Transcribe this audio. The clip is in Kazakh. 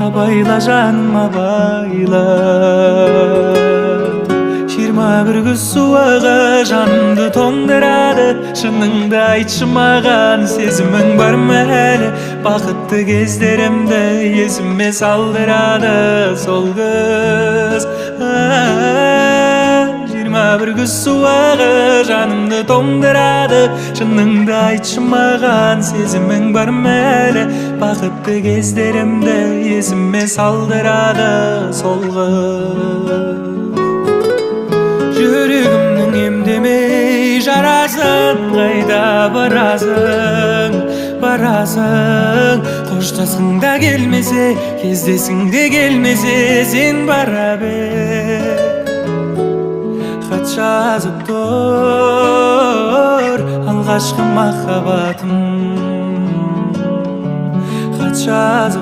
Абайла жаным абайла. 21 күз суығы жанымды тоңдырады. Шыныңды айтшы маған, сезімің бар ма әлі? Бақытты кездерімді есіме салдырады сол күз. 21 күз суығы жанымды тоңдырады. Шыныңды айтшы маған, сезімің бар ма әлі? Бақытты кездерімді есіме салдырады сол күз. Жүрегімнің емдемей жарасын, қайда барасың, барасың? Қоштасың да келмесе, кездесің де келмесе, сен бара бер. Хат жазып тұр алғашқы махаббатым. Хат жазып